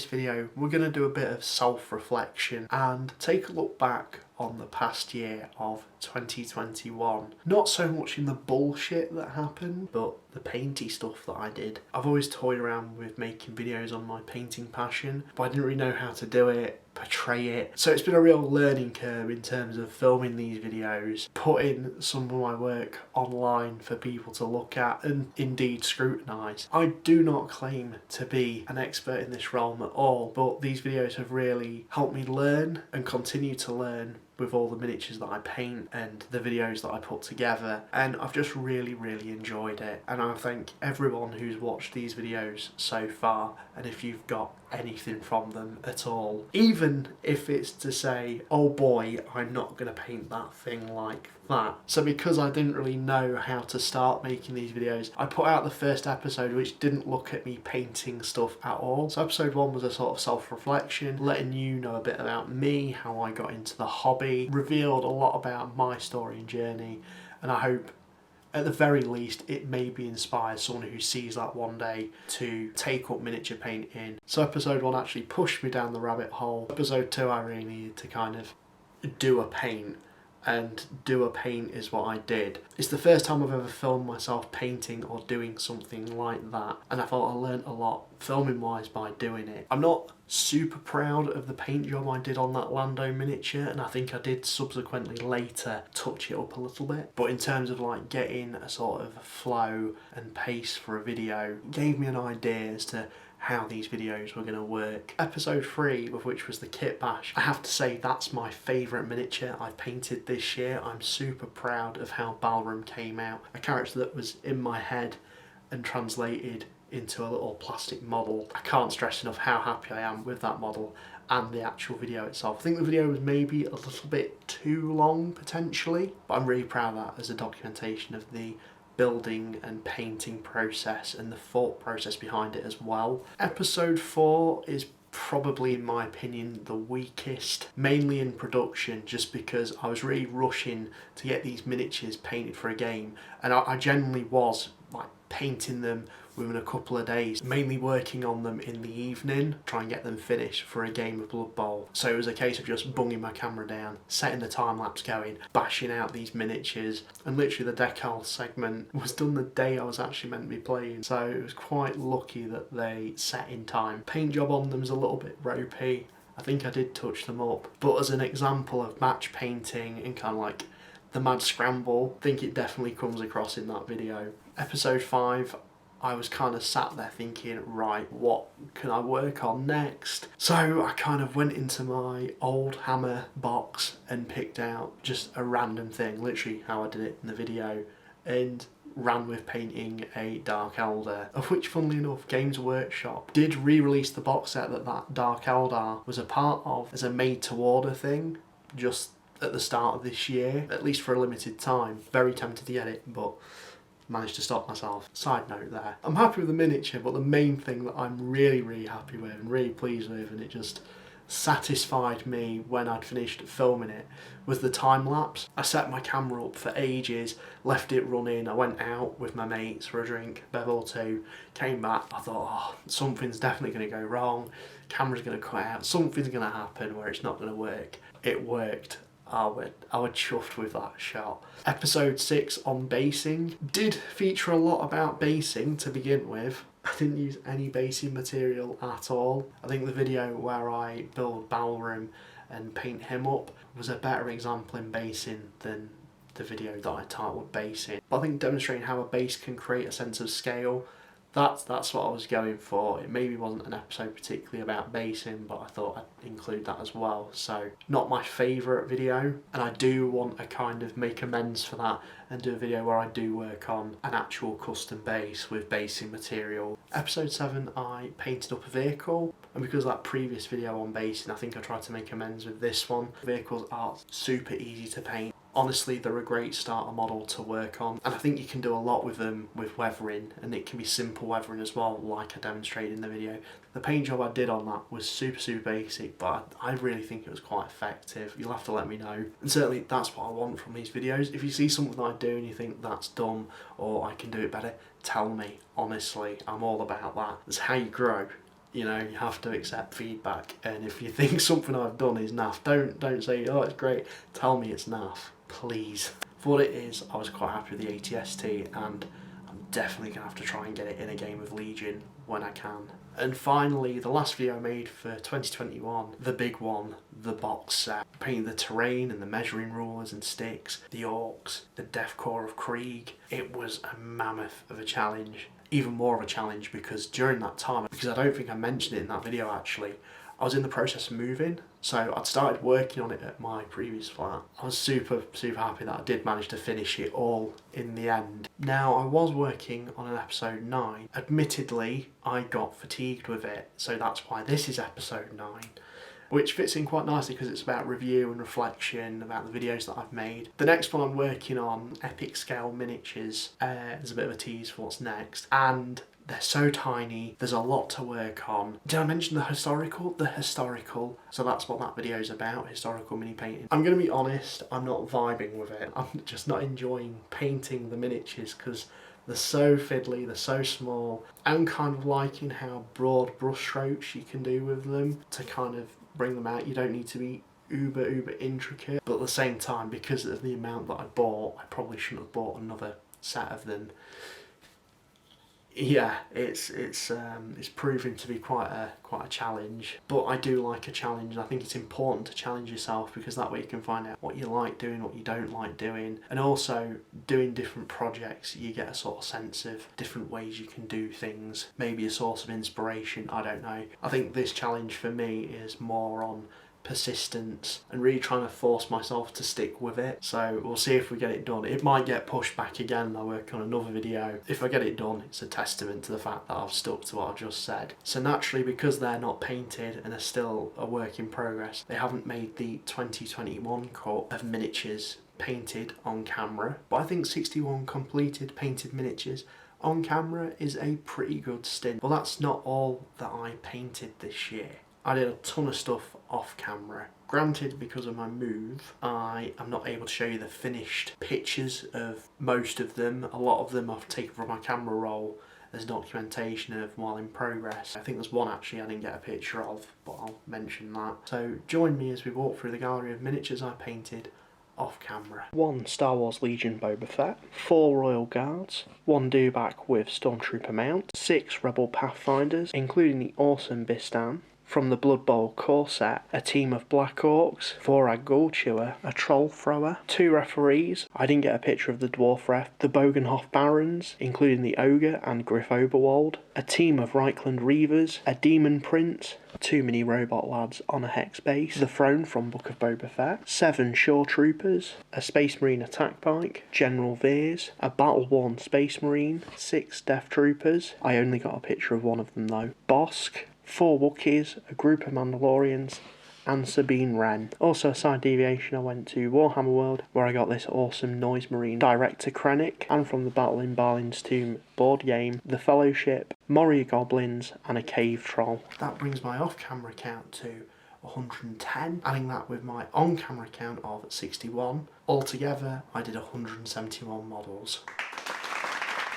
this video we're going to do a bit of self-reflection and take a look back on the past year of 2021. Not so much in the bullshit that happened, but the painty stuff that I did. I've always toyed around with making videos on my painting passion, but I didn't really know how to do it, portray it. So it's been a real learning curve in terms of filming these videos, putting some of my work online for people to look at and indeed scrutinise. I do not claim to be an expert in this realm at all, but these videos have really helped me learn and continue to learn with all the miniatures that I paint and the videos that I put together, and I've just really enjoyed it. And I thank everyone who's watched these videos so far, and if you've got anything from them at all, even if it's to say, oh boy, I'm not gonna paint that thing like that. So because I didn't really know how to start making these videos, I put out the first episode which didn't look at me painting stuff at all. So episode 1 was a sort of self-reflection, letting you know a bit about me, how I got into the hobby, revealed a lot about my story and journey, and I hope at the very least it maybe inspires someone who sees that one day to take up miniature painting. So episode 1 actually pushed me down the rabbit hole. Episode 2 I really needed to kind of do a paint, and do a paint is what I did. It's the first time I've ever filmed myself painting or doing something like that, and I thought I learnt a lot filming wise by doing it. I'm not super proud of the paint job I did on that Lando miniature, and I think I did subsequently later touch it up a little bit, but in terms of like getting a sort of flow and pace for a video, it gave me an idea as to how these videos were going to work. Episode 3, of which was the kit bash, I have to say that's my favourite miniature I've painted this year. I'm super proud of how Balram came out. A character that was in my head and translated into a little plastic model. I can't stress enough how happy I am with that model and the actual video itself. I think the video was maybe a little bit too long potentially, but I'm really proud of that as a documentation of the building and painting process and the thought process behind it as well. Episode 4 is probably, in my opinion, the weakest, mainly in production, just because I was really rushing to get these miniatures painted for a game, and I genuinely was like painting them within a couple of days, mainly working on them in the evening, try and get them finished for a game of Blood Bowl. So it was a case of just bunging my camera down, setting the time lapse going, bashing out these miniatures, and literally the decal segment was done the day I was actually meant to be playing, so it was quite lucky that they set in time. Paint job on them is a little bit ropey. I think I did touch them up, but as an example of match painting and kind of like the mad scramble, I think it definitely comes across in that video. Episode 5, I was kind of sat there thinking, right, what can I work on next? So I kind of went into my old Hammer box and picked out just a random thing, literally how I did it in the video, and ran with painting a Dark Eldar, of which, funnily enough, Games Workshop did re-release the box set that Dark Eldar was a part of as a made-to-order thing, just at the start of this year, at least for a limited time. Very tempted to get it, but managed to stop myself. Side note there. I'm happy with the miniature, but the main thing that I'm really happy with and really pleased with, and it just satisfied me when I'd finished filming it, was the time lapse. I set my camera up for ages, left it running, I went out with my mates for a drink, bev or two, came back, I thought, oh, something's definitely going to go wrong, camera's going to cut out, something's going to happen where it's not going to work. It worked. I was chuffed with that shot. Episode 6 on basing did feature a lot about basing to begin with. I didn't use any basing material at all. I think the video where I build Balram and paint him up was a better example in basing than the video that I titled basing. But I think demonstrating how a base can create a sense of scale, that's what I was going for. It maybe wasn't an episode particularly about basing, but I thought I'd include that as well. So not my favourite video, and I do want to kind of make amends for that and do a video where I do work on an actual custom base with basing material. Episode 7 I painted up a vehicle, and because of that previous video on basing, I think I tried to make amends with this one. Vehicles are super easy to paint. Honestly, they're a great starter model to work on, and I think you can do a lot with them with weathering, and it can be simple weathering as well, like I demonstrated in the video. The paint job I did on that was super basic, but I really think it was quite effective. You'll have to let me know, and certainly that's what I want from these videos. If you see something that I do and you think that's dumb or I can do it better, tell me. Honestly, I'm all about that. That's how you grow. you know, you have to accept feedback, and if you think something I've done is naff, don't say, oh, it's great, tell me it's naff, please. For what it is, I was quite happy with the ATST, and I'm definitely going to have to try and get it in a game of Legion when I can. And finally, the last video I made for 2021, the big one, the box set. Painting the terrain and the measuring rulers and sticks, the orcs, the Death Corps of Krieg. It was a mammoth of a challenge. Even more of a challenge because during that time, because I don't think I mentioned it in that video actually, I was in the process of moving, so I'd started working on it at my previous flat. I was super happy that I did manage to finish it all in the end. Now, I was working on an episode 9. Admittedly, I got fatigued with it, so that's why this is episode 9. Which fits in quite nicely because it's about review and reflection about the videos that I've made. The next one I'm working on, epic scale miniatures. There's a bit of a tease for what's next. And they're so tiny, there's a lot to work on. Did I mention the historical? The historical. So that's what that video is about, historical mini painting. I'm going to be honest, I'm not vibing with it. I'm just not enjoying painting the miniatures because they're so fiddly, they're so small. I'm kind of liking how broad brush strokes you can do with them to kind of bring them out. You don't need to be uber intricate, but at the same time, because of the amount that I bought, I probably shouldn't have bought another set of them. Yeah, it's proving to be quite a challenge, but I do like a challenge. I think it's important to challenge yourself because that way you can find out what you like doing, what you don't like doing, and also doing different projects you get a sort of sense of different ways you can do things, maybe a source of inspiration, I don't know. I think this challenge for me is more on persistence and really trying to force myself to stick with it. So we'll see if we get it done. It might get pushed back again and I'll work on another video. If I get it done, it's a testament to the fact that I've stuck to what I've just said. So naturally, because they're not painted and are still a work in progress, they haven't made the 2021 cut of miniatures painted on camera, but I think 61 completed painted miniatures on camera is a pretty good stint. Well, that's not all that I painted this year. I did a ton of stuff off camera. Granted, because of my move, I am not able to show you the finished pictures of most of them. A lot of them I've taken from my camera roll as documentation of while in progress. I think there's one actually I didn't get a picture of, but I'll mention that. So join me as we walk through the gallery of miniatures I painted off camera. 1 Star Wars Legion Boba Fett, 4 Royal Guards, 1 dewback with Stormtrooper mount, 6 Rebel Pathfinders, including the awesome Bistan. From the Blood Bowl core set, a team of Black Orcs, 4 Agul Chewer, a Troll Thrower, 2 referees, I didn't get a picture of the Dwarf ref, the Bogenhof Barons, including the Ogre and Griff Oberwald, a team of Reichland Reavers, a Demon Prince, 2 mini robot lads on a hex base, the Throne from Book of Boba Fett, 7 Shore Troopers, a Space Marine attack bike, General Veers, a battle-worn Space Marine, 6 Death Troopers, I only got a picture of one of them though, Bosk, 4 Wookiees, a group of Mandalorians, and Sabine Wren. Also a side deviation, I went to Warhammer World where I got this awesome Noise Marine direct to Krennic, and from the Battle in Balin's Tomb board game, the Fellowship, Moria Goblins, and a Cave Troll. That brings my off-camera count to 110, adding that with my on-camera count of 61. Altogether, I did 171 models.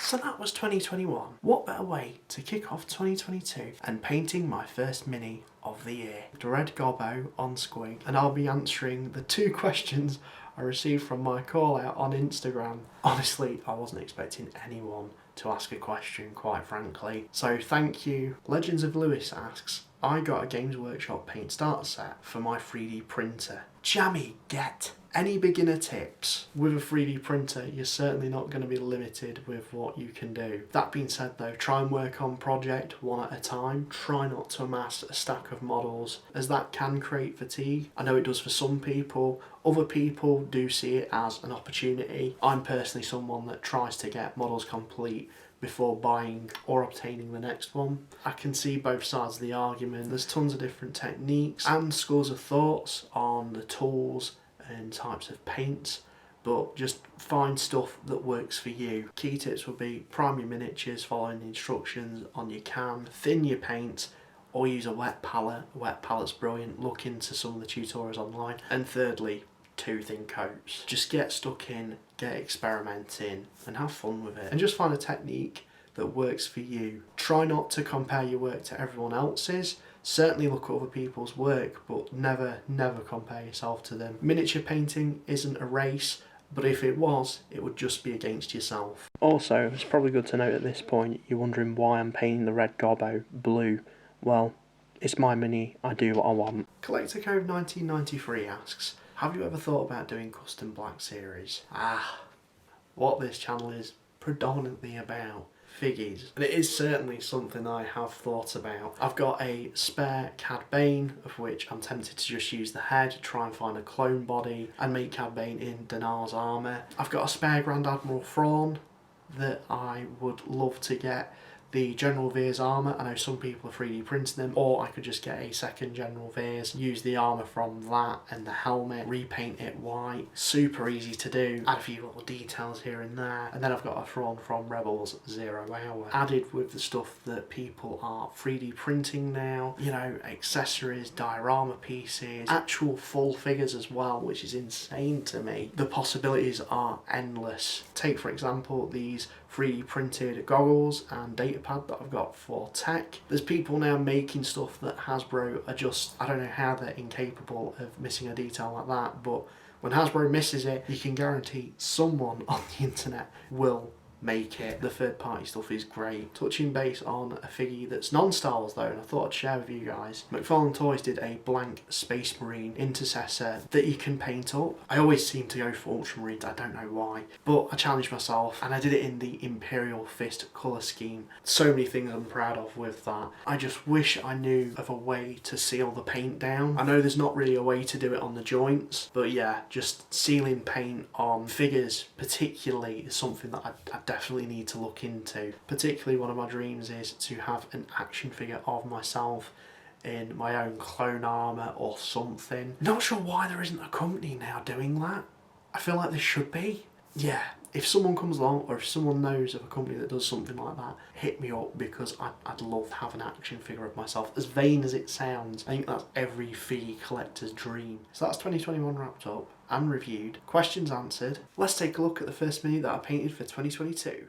So that was 2021. What better way to kick off 2022 and painting my first mini of the year. Red Gobbo on Squig, and I'll be answering the 2 questions I received from my call out on Instagram. Honestly, I wasn't expecting anyone to ask a question, quite frankly. So thank you. Legends of Lewis asks, I got a Games Workshop paint starter set for my 3D printer. Jammy, get! Any beginner tips? With a 3D printer, you're certainly not going to be limited with what you can do. That being said though, try and work on project one at a time. Try not to amass a stack of models, as that can create fatigue. I know it does for some people. Other people do see it as an opportunity. I'm personally someone that tries to get models complete before buying or obtaining the next one. I can see both sides of the argument. There's tons of different techniques and schools of thoughts on the tools and types of paints, but just find stuff that works for you. Key tips would be prime your miniatures following the instructions on your can, thin your paint, or use a wet palette. A wet palette's brilliant, look into some of the tutorials online. And thirdly, 2 thin coats. Just get stuck in, get experimenting, and have fun with it. And just find a technique that works for you. Try not to compare your work to everyone else's. Certainly look at other people's work, but never compare yourself to them. Miniature painting isn't a race, but if it was, it would just be against yourself. Also, it's probably good to note at this point, you're wondering why I'm painting the red gobbo blue. Well, it's my mini, I do what I want. Collector Code 1993 asks, have you ever thought about doing custom black series? What this channel is predominantly about. Figgies. And it is certainly something I have thought about. I've got a spare Cad Bane, of which I'm tempted to just use the head, try and find a clone body, and make Cad Bane in Dinar's armour. I've got a spare Grand Admiral Thrawn that I would love to get the General Veers armour. I know some people are 3D printing them, or I could just get a second General Veers, use the armour from that and the helmet, repaint it white. Super easy to do, add a few little details here and there. And then I've got a Thrawn from Rebels 0 Hour, added with the stuff that people are 3D printing now, you know, accessories, diorama pieces, actual full figures as well, which is insane to me. The possibilities are endless. Take for example these 3D printed goggles and datapad that I've got for tech. There's people now making stuff that Hasbro are just, I don't know how they're incapable of missing a detail like that, but when Hasbro misses it, you can guarantee someone on the internet will make it. The third party stuff is great. Touching base on a figure that's non-Star Wars though, and I thought I'd share with you guys. McFarlane Toys did a blank Space Marine Intercessor that you can paint up. I always seem to go for Ultramarines, I don't know why, but I challenged myself and I did it in the Imperial Fist colour scheme. So many things I'm proud of with that. I just wish I knew of a way to seal the paint down. I know there's not really a way to do it on the joints, but yeah, just sealing paint on figures particularly is something that I definitely need to look into. Particularly one of my dreams is to have an action figure of myself in my own clone armour or something. Not sure why there isn't a company now doing that. I feel like there should be. Yeah, if someone comes along or if someone knows of a company that does something like that, hit me up, because I'd love to have an action figure of myself. As vain as it sounds, I think that's every FIGGIE collector's dream. So that's 2021 wrapped up and reviewed, questions answered. Let's take a look at the first mini that I painted for 2022.